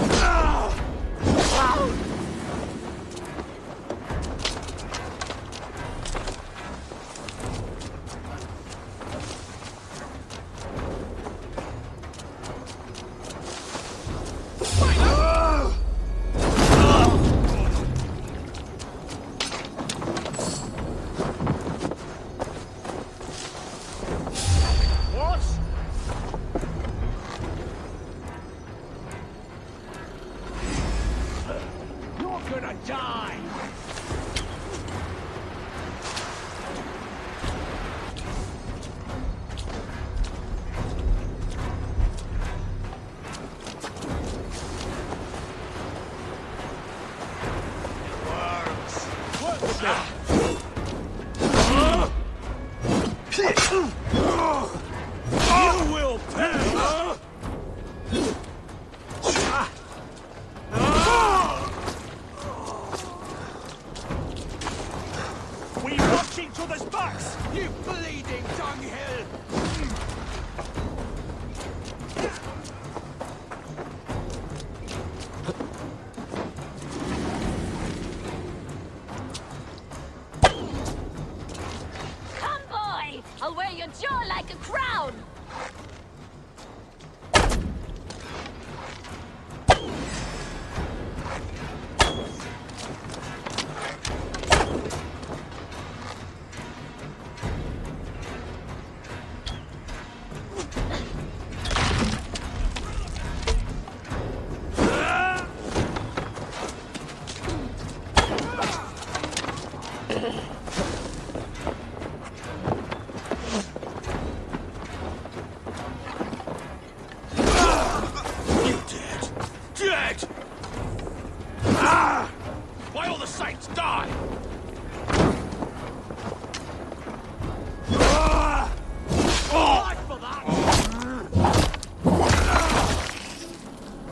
F: I'll wear your jaw like a crown!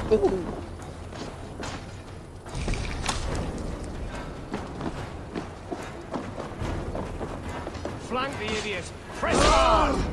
J: Flank the idiot! Press on!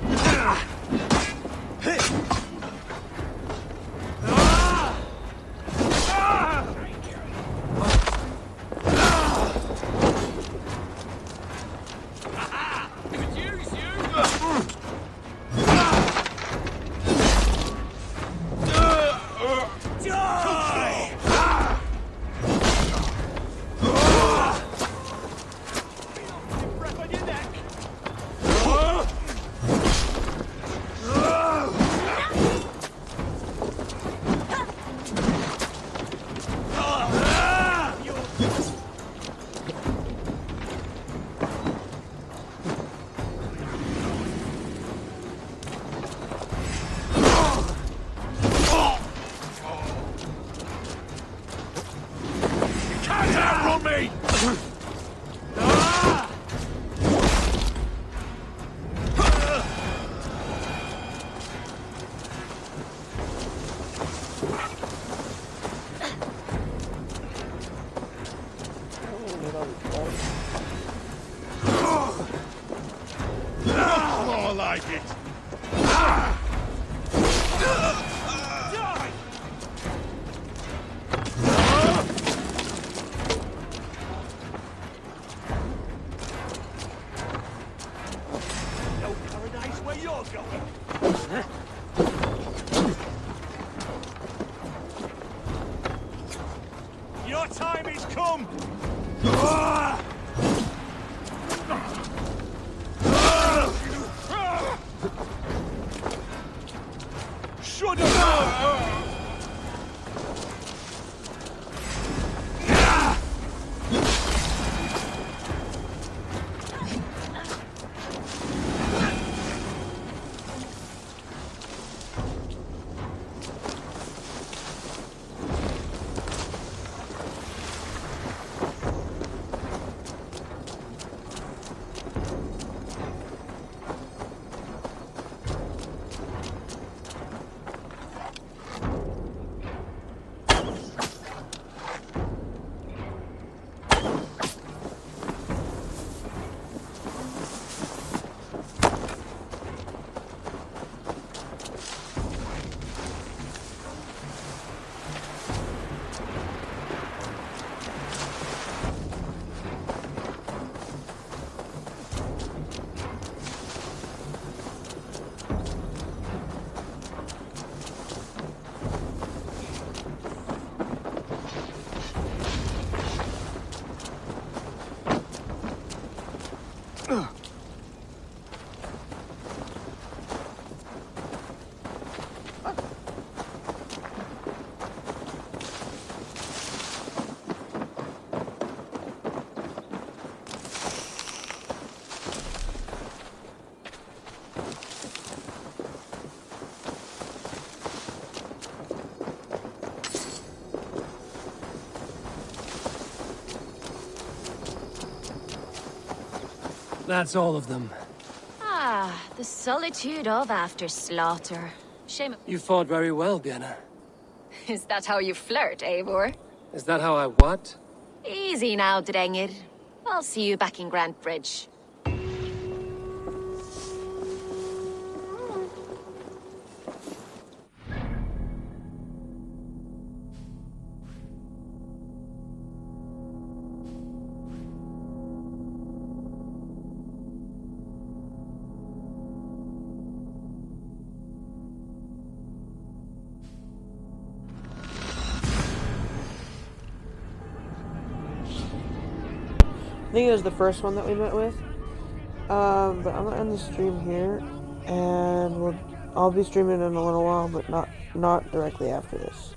J: More like it. No paradise where you're going. Your time is come. Shut up!
A: That's all of them.
F: Ah, the solitude of after slaughter. Shame.
A: You fought very well, Bianna.
F: Is that how you flirt, Eivor?
A: Is that how I what?
F: Easy now, Drengir. I'll see you back in Grantbridge.
G: I think it was the first one that we met with. But I'm gonna end the stream here, and I'll be streaming in a little while, but not directly after this.